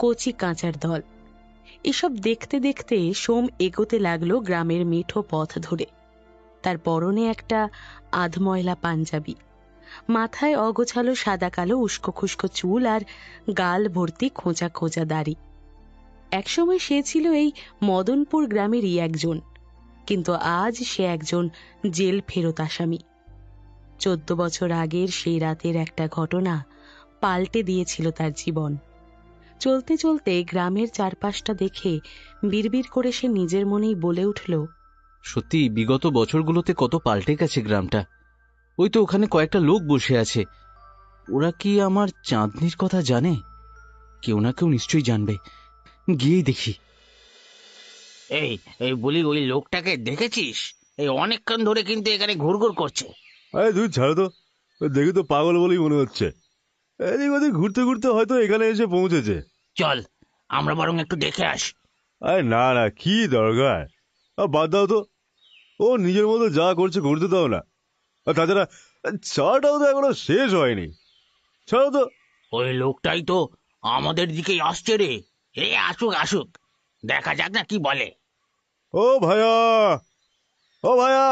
কচি কাঁচার দল। এসব দেখতে দেখতে সোম এগোতে লাগলো গ্রামের মেঠো পথ ধরে। তার পরনে একটা আধময়লা পাঞ্জাবি, মাথায় অগোছালো সাদা কালো উস্কো খুস্কো চুল আর গাল ভর্তি খোঁচা খোঁচা দাড়ি। একসময় সে ছিল এই মদনপুর গ্রামেরই একজন, কিন্তু আজ সে একজন জেল ফেরত আসামি। 14 বছর আগের সেই রাতের একটা ঘটনা পাল্টে দিয়েছিল তার জীবন। চলতে চলতে গ্রামের চারপাশটা দেখে বিড়বিড় করে সে নিজের মনেই বলে উঠল, সত্যি বিগত বছরগুলোতে কত পাল্টে গেছে গ্রামটা। ওই তো ওখানে কয়েকটা লোক বসে আছে, ওরা কি আমার চাঁদনির কথা জানে? কেউ না কেউ নিশ্চয়ই জানবে, গিয়েই দেখি। এই এই বলি, ওই লোকটাকে দেখেছিস? এই অনেকক্ষণ ধরে কিন্তু এখানে ঘুরঘুর করছে। আরে তুই ছাড়ো তো, দেখি তো পাগল বলেই মনে হচ্ছে। এদিক ওদিক ঘুরতে ঘুরতে হয়তো এখানে এসে পৌঁছেছে। চল আমরা বরং একটু দেখে আসি। আরে না না, কি দরকার, বাদ দাও তো। ও নিজের মতো যা করছে করতে দাও না। আর তাছাড়া চাটাও তো এখনো শেষ হয়নি, ছাড়ো তো। ওই লোকটাই তো আমাদের দিকেই আসছে রে। এ আসুক আসুক, দেখা যাক না কি বলে। ও ভাইয়া, ও ভাইয়া,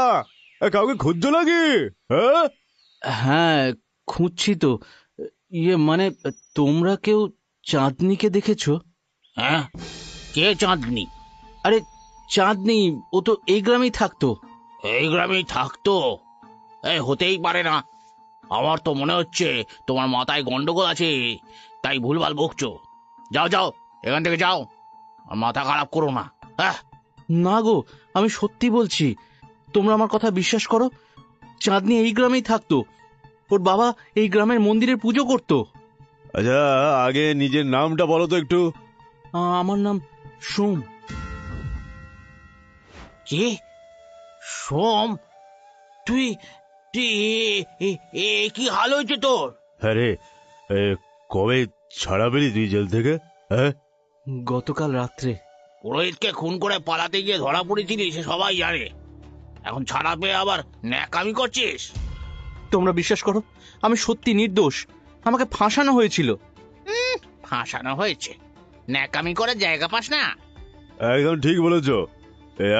কাউকে খুঁজছো নাকি? হ্যাঁ হ্যাঁ, খুঁজছি তো। মানে তোমরা কেউ চাঁদনিকে দেখেছো? হ্যাঁ, কে চাঁদনি? আরে চাঁদনি, ও তো এই গ্রামেই থাকতো। এই গ্রামেই থাকতো? হতেই পারে না। আমার তো মনে হচ্ছে তোমার মাথায় গন্ডগোল আছে, তাই ভুলভাল বকছো। যাও যাও, এখান থেকে যাও, আর মাথা খারাপ করো না। হ্যাঁ, না গো, আমি সত্যি বলছি, তোমরা আমার কথা বিশ্বাস করো। চাঁদনি এই গ্রামেই থাকতো, ওর বাবা এই গ্রামের মন্দিরের পুজো করতো। আচ্ছা, আগে নিজের নামটা বলো তো একটু। আমার নাম সোম। কি? সোম? তুই তুই কি হাল হয়েছে তোর? হ্যাঁ রে, কবে ছাড়া পেলি তুই জেল থেকে? হ্যাঁ গতকাল রাত্রে। পুরোহিতকে খুন করে পালাতে গিয়ে ধরা পড়েছিলি, সে সবাই জানে। এখন ছাড়া পেয়ে আবার ন্যাকামি করছিস? তোমরা বিশ্বাস করো, আমি সত্যি নির্দোষ, আমাকে ফাঁসানো হয়েছিল। ফাঁসানো হয়েছে? ন্যাকামি করে জায়গা পাস না? একদম ঠিক বলেছো।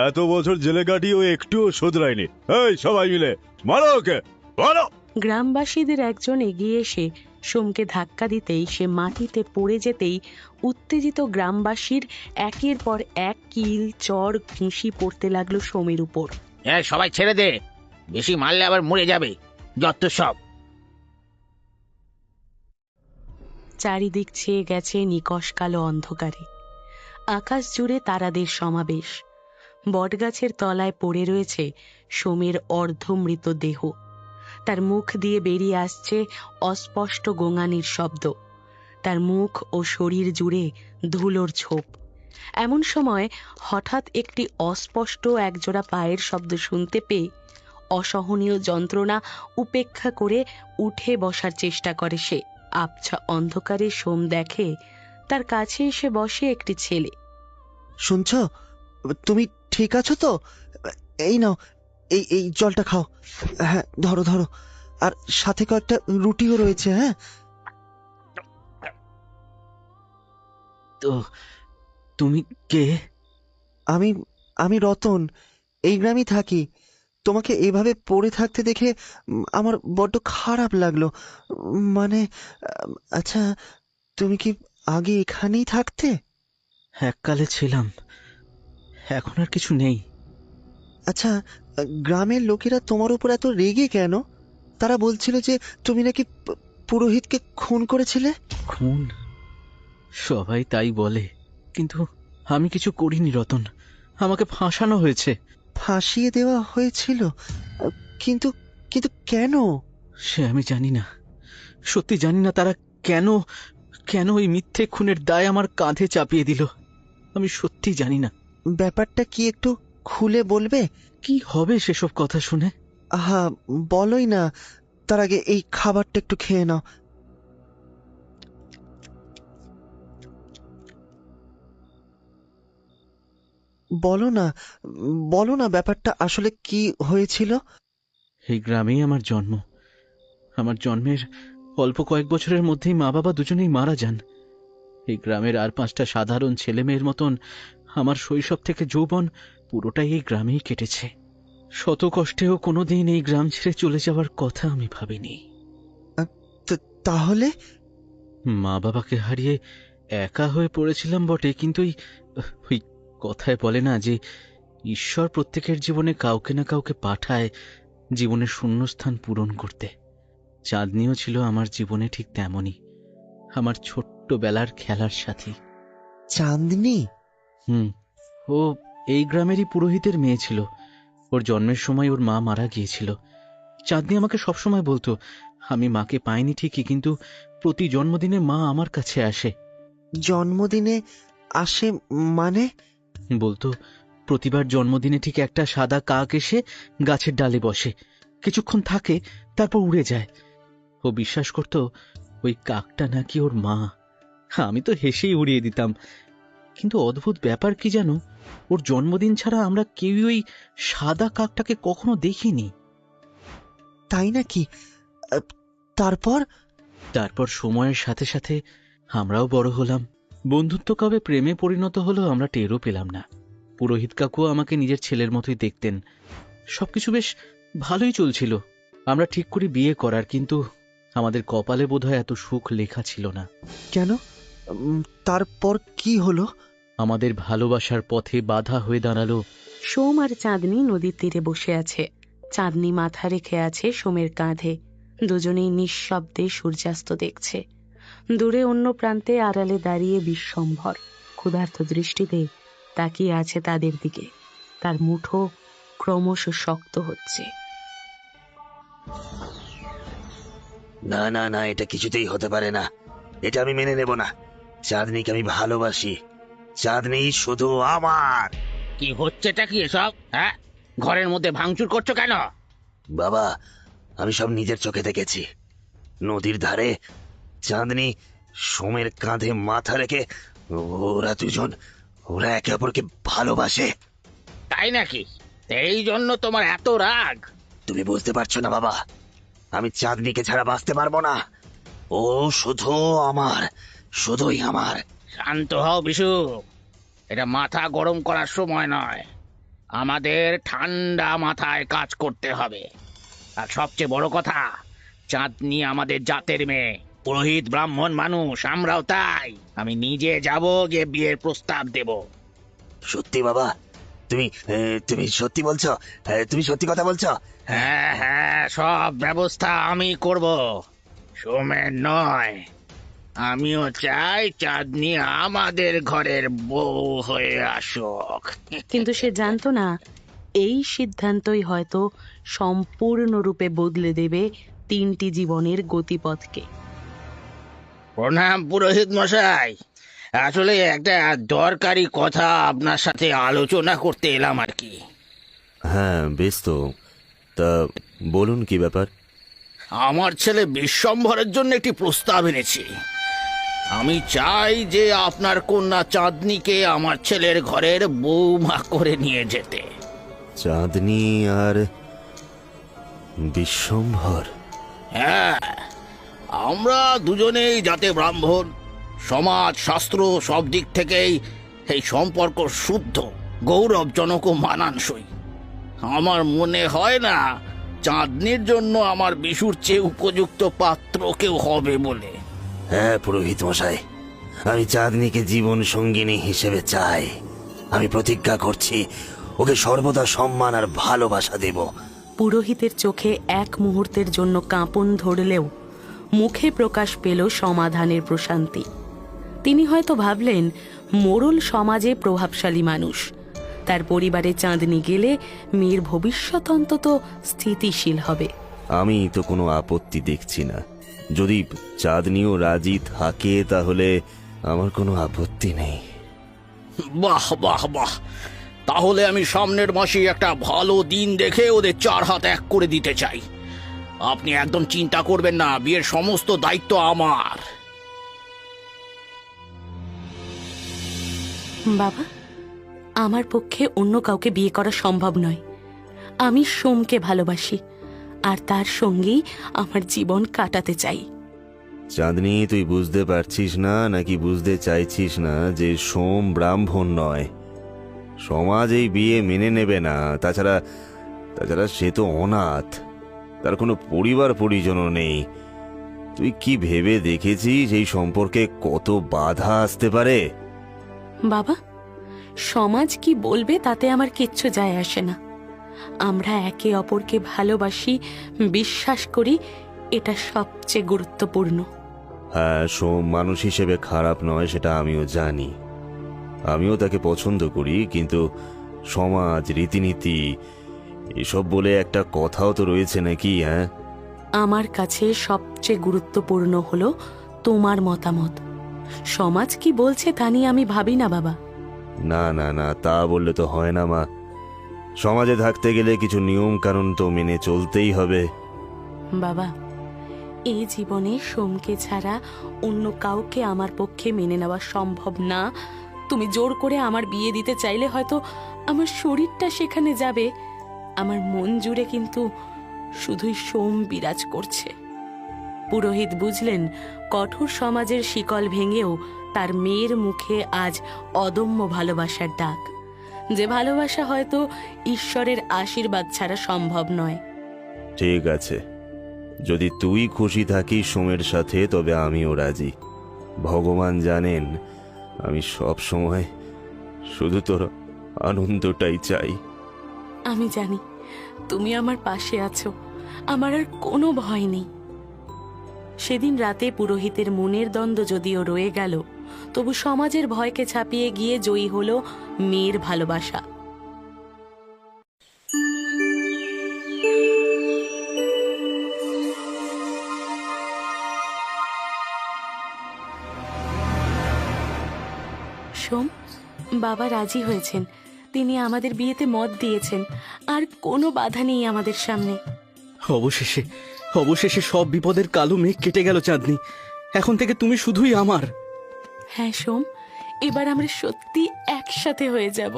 এত বছর জেলে কাটিয়ে ও একটুও শোধরায়নি। এই সবাই মিলে মারো ওকে, মারো। গ্রামবাসীদের একজন এগিয়ে এসে সোমকে ধাক্কা দিতেই সে মাটিতে পড়ে যেতেই উত্তেজিত গ্রামবাসীর একের পর এক কিল চর ঘুষি পড়তে লাগলো সোমের উপর। সবাই ছেড়ে দে, বেশি মারলে আবার মরে যাবে যত সব। চারিদিক ছেয়ে গেছে নিকষ কালো অন্ধকারে। আকাশ জুড়ে তারাদের সমাবেশ। বটগাছের তলায় পড়ে রয়েছে সোমের অর্ধমৃত দেহ। তার মুখ দিয়ে বেরিয়ে আসছে অস্পষ্ট গোঙানির শব্দ। তার মুখ ও শরীর জুড়ে ধুলোর ছোপ। এমন সময় হঠাৎ একটি অস্পষ্ট একজোড়া পায়ের শব্দ শুনতে পেয়ে অসহনীয় যন্ত্রণা উপেক্ষা করে উঠে বসার চেষ্টা করে সে। আবছা অন্ধকারে সোম দেখে তার কাছে এসে বসে একটি ছেলে। শুনছ? তুমি ঠিক আছো তো? এই নাও, এই এই জলটা খাও। হ্যাঁ, ধরো ধরো, আর সাথে কয়েকটা রুটিও রয়েছে। হ্যাঁ, তো তুমি কে? আমি আমি রতন, এই গ্রামেই থাকি। তোমাকে এভাবে পড়ে থাকতে দেখে আমার বড্ড খারাপ লাগলো। মানে, আচ্ছা, তুমি কি আগে এখানেই থাকতে? এককালে ছিলাম, এখন আর কিছু নেই। আচ্ছা, গ্রামের লোকেরা তোমার উপর এত রেগে কেন? তারা বলছিল যে তুমি নাকি পুরোহিতকে খুন করেছিলে। খুন? সবাই তাই বলে, কিন্তু আমি কিছু করিনি রতন, আমাকে ফাঁসানো হয়েছে। ফাঁসিয়ে দেওয়া হয়েছিল? কিন্তু কিন্তু কেন? সে আমি জানি না, সত্যি জানি না তারা কেন কেন ওই মিথ্যে খুনের দায় আমার কাঁধে চাপিয়ে দিল। আমি সত্যি জানি না। ব্যাপারটা কি একটু খুলে বলবে? কি হবে সেসব কথা শুনে? আহা, বলোই না। তার আগে এই খাবারটা একটু খেয়ে নাও। বলো না, বলো না, ব্যাপারটা আসলে কি হয়েছিল? এই গ্রামেই আমার জন্ম। আমার জন্মের অল্প কয়েক বছরের মধ্যেই মা বাবা দুজনেই মারা যান। এই গ্রামের আর 5টা সাধারণ ছেলেমেয়ের মতন আমার শৈশব থেকে যৌবন পুরোটাই এই গ্রামেই কেটেছে। শত কষ্টেও কোনোদিন এই গ্রাম ছেড়ে চলে যাওয়ার কথা আমি ভাবিনি। তাহলে মা বাবাকে হারিয়ে একা হয়ে পড়েছিলাম বটে, কিন্তু ওই কথায় বলে না যে ঈশ্বর প্রত্যেকের জীবনে কাউকে না কাউকে পাঠায় জীবনের শূন্যস্থান পূরণ করতে। চাঁদনিও ছিল আমার জীবনে ঠিক তেমনই, আমার ছোট্টবেলার খেলার সাথী। চাঁদনি? ও এই গ্রামেরই পুরোহিতের মেয়ে ছিল। ওর জন্মের সময় ওর মা মারা গিয়েছিল। চাঁদনি আমাকে সবসময় বলতো, আমি মাকে পাইনি ঠিকই, কিন্তু প্রতি জন্মদিনে মা আমার কাছে আসে। জন্মদিনে আসে মানে? বলতো প্রতিবার জন্মদিনে ঠিক একটা সাদা কাক এসে গাছের ডালে বসে, কিছুক্ষণ থাকে, তারপর উড়ে যায়। ও বিশ্বাস করত ওই কাকটা নাকি ওর মা। আমি তো হেসেই উড়িয়ে দিতাম, কিন্তু অদ্ভুত ব্যাপার কি জানো, ওর জন্মদিন ছাড়া আমরা কেউই ওই সাদা কাকটাকে কখনো দেখিনি। তাই নাকি? তারপর সময়ের সাথে সাথে আমরাও বড় হলাম। বন্ধুত্ব কবে প্রেমে পরিণত হলো আমরা টেরও পেলাম না। পুরোহিত কাকুও আমাকে নিজের ছেলের মতোই দেখতেন। সবকিছু বেশ ভালোই চলছিল। আমরা ঠিক করি বিয়ে করার, কিন্তু আমাদের কপালে বোধহয় এত সুখ লেখা ছিল না। কেন? তারপর কি হলো? আমাদের ভালোবাসার পথে বাধা হয়ে দাঁড়ালো। সোম আর চাঁদনি নদীর তীরে বসে আছে। চাঁদনি মাথা রেখে আছে সোমের কাঁধে। দুজনেই নিঃশব্দে সূর্যাস্ত দেখছে। দূরে অন্য প্রান্তে আড়ালে দাঁড়িয়ে বিশ্বম্ভর ক্ষুধার্ত দৃষ্টিতে তাকিয়ে আছে তাদের দিকে। তার মুঠো ক্রমশ শক্ত হচ্ছে। না না না, এটা কিছুতেই হতে পারে না। এটা আমি মেনে নেব না। চাঁদনিকে আমি ভালোবাসি। চাঁদনি শুধু আমার। কি হচ্ছেটা কি এসব? হ্যাঁ, ঘরের মধ্যে ভাঙচুর করছো কেন? বাবা, আমি সব নিজের চোখে দেখেছি। নদীর ধারে চাঁদনি সোমের কাঁধে মাথা রেখে ওরা দুজন, ওরা একে অপরকে ভালোবাসে। তাই নাকি? এই জন্য তোমার এত রাগ? তুমি বুঝতে পারছো না বাবা, আমি চাঁদনিকে ছাড়া বাঁচতে পারবো না। ও শুধু আমার, শুধুই আমার। শান্ত হও বিশু, এটা মাথা গরম করার সময় নয়। আমাদের ঠান্ডা মাথায় কাজ করতে হবে। আর সবচেয়ে বড় কথা, চাঁদনি আমাদের জাতের মেয়ে, পুরোহিত ব্রাহ্মণ মানুষ, আমরাও তাই। আমি নিজে যাব, গিয়ে বিয়ের প্রস্তাব দেব। সত্যি বাবা? তুমি সত্যি বলছো? তুমি সত্যি কথা বলছো? হ্যাঁ হ্যাঁ, সব ব্যবস্থা আমি করব, সোমের নয়। আমিও চাই চাঁদনি আমাদের ঘরের বউ হয়ে আসুক। কিন্তু সে জানতো না এই সিদ্ধান্তই হয়তো সম্পূর্ণরূপে বদলে দেবে 3টি জীবনের গতিপথকে। প্রণাম পুরোহিত মশাই, আসলে একটা দরকারি কথা আপনার সাথে আলোচনা করতে এলাম আর কি। হ্যাঁ বেশ তো, তা বলুন কি ব্যাপার? আমার ছেলে বিশ্বম্ভরের জন্য একটি প্রস্তাব এনেছি। আমি চাই যে আপনার কন্যা চাঁদনিকে আমার ছেলের ঘরের বৌমা করে নিয়ে যেতে। চাঁদনি আর বিশ্বম্ভর? হ্যাঁ, আমরা দুজনেই যাতে ব্রাহ্মণ, সমাজ শাস্ত্র সব দিক থেকেই এই সম্পর্ক শুদ্ধ, গৌরবজনক ও মানানসই। আমার মনে হয় না চাঁদনির জন্য আমার বিশুর চেয়ে উপযুক্ত পাত্র কেউ হবে বলে। হ্যাঁ পুরোহিত মশাই, আমি চাঁদনিকে জীবন সঙ্গিনী হিসেবে চাই। আমি প্রতিজ্ঞা করছি ওকে সর্বদা সম্মান আর ভালোবাসা দেব। পুরোহিতের চোখে এক মুহূর্তের জন্য কাঁপন ধরলেও মুখে প্রকাশ পেল সমাধানের প্রশান্তি। তিনি হয়তো ভাবলেন, মোড়ল সমাজে প্রভাবশালী মানুষ, তার পরিবারে চাঁদনি গেলে মেয়ের ভবিষ্যৎ অন্তত স্থিতিশীল হবে। আমি তো কোনো আপত্তি দেখছি না। যদি চাঁদনিও রাজি থাকে তাহলে আমার কোনো আপত্তি নেই। বাহ বাহ বাহ, তাহলে আমি সামনের মাসে একটা ভালো দিন দেখে ওদের 4 হাত এক করে দিতে চাই। আপনি একদম চিন্তা করবেন না, বিয়ের সমস্ত দায়িত্ব আমার। বাবা, আমার পক্ষে অন্য কাউকে বিয়ে করা সম্ভব নয়। আমি সোমকে ভালোবাসি, আর তার সঙ্গেই আমার জীবন কাটাতে চাই। চাঁদনি, তুই বুঝতে পারছিস না নাকি বুঝতে চাইছিস না যে সোম ব্রাহ্মণ নয়? সমাজ এই বিয়ে মেনে নেবে না। তাছাড়া তাছাড়া সে তো অনাথ, তার কোনো পরিবার পরিজনও নেই। তুই কি ভেবে দেখেছিস এই সম্পর্কে কত বাধা আসতে পারে? বাবা, সমাজ কি বলবে তাতে আমার কিচ্ছু যায় আসে না। আমরা একে অপরকে ভালোবাসি, বিশ্বাস করি, এটা সবচেয়ে গুরুত্বপূর্ণ। হ্যাঁ, সোম মানুষ হিসেবে খারাপ নয়, সেটা আমিও জানি। আমিও তাকে পছন্দ করি, কিন্তু সমাজ, রীতিনীতি এসব বলে একটা কথাও তো রয়েছে নাকি? হ্যাঁ, আমার কাছে সবচেয়ে গুরুত্বপূর্ণ হলো তোমার মতামত। সমাজ কি বলছে তা নিয়ে আমি ভাবি না বাবা। না না না, তা বললে তো হয় না মা। সমাজে থাকতে গেলে কিছু নিয়ম কানুন তো মেনে চলতেই হবে। বাবা, এই জীবনে সোমকে ছাড়া অন্য কাউকে আমার পক্ষে মেনে নেওয়া সম্ভব না। তুমি জোর করে আমার বিয়ে দিতে চাইলে হয়তো আমার শরীরটা সেখানে যাবে, আমার মন জুড়ে কিন্তু শুধুই সোম বিরাজ করছে। পুরোহিত বুঝলেন কঠোর সমাজের শিকল ভেঙেও তার মেয়ের মুখে আজ অদম্য ভালোবাসার ডাক, যে ভালোবাসা হয়তো ঈশ্বরের আশীর্বাদ ছাড়া সম্ভব নয়। ঠিক আছে, যদি তুই খুশি থাকিস সোমের সাথে, তবে আমিও রাজি। ভগবান জানেন আমি সব সময় শুধু তোর আনন্দটাই চাই। আমি জানি তুমি আমার পাশে আছো, আমার আর কোনো ভয় নেই। সেদিন রাতে পুরোহিতের মনের দ্বন্দ্ব যদিও রয়ে গেল, তবু সমাজের ভয়কে ছাপিয়ে গিয়ে জয়ী হলো মেয়ের ভালোবাসা। সোম, বাবা রাজি হয়েছেন, তিনি আমাদের বিয়েতে মত দিয়েছেন, আর কোনো বাধা নেই আমাদের সামনে। অবশেষে অবশেষে সব বিপদের কালো মেঘ কেটে গেল চাঁদনি। এখন থেকে তুমি শুধুই আমার। হ্যাঁ সোম, এবার আমরা সত্যি একসাথে হয়ে যাব।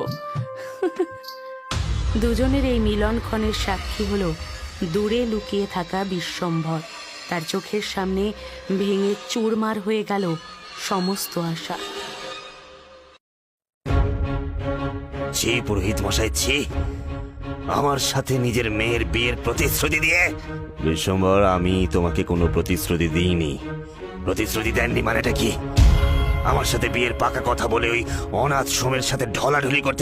দুজনের এই মিলনক্ষণের সাক্ষী হলো দূরে লুকিয়ে থাকা বিশ্বম্ভর। তার চোখের সামনে ভেঙে চুরমার হয়ে গেল সমস্ত আশা। ছি পুরোহিত মশাই, ছি! আমার সাথে নিজের মেয়ের বিয়ের প্রতিশ্রুতি দিয়ে। বিশ্বম্বর, আমি তোমাকে কোনো প্রতিশ্রুতি দিইনি। প্রতিশ্রুতি দেননি মানেটা কি? আমার সাথে বিয়ের পাকা কথা বলে ওই অনাথ সোমের সাথে ঢলাঢলি করতে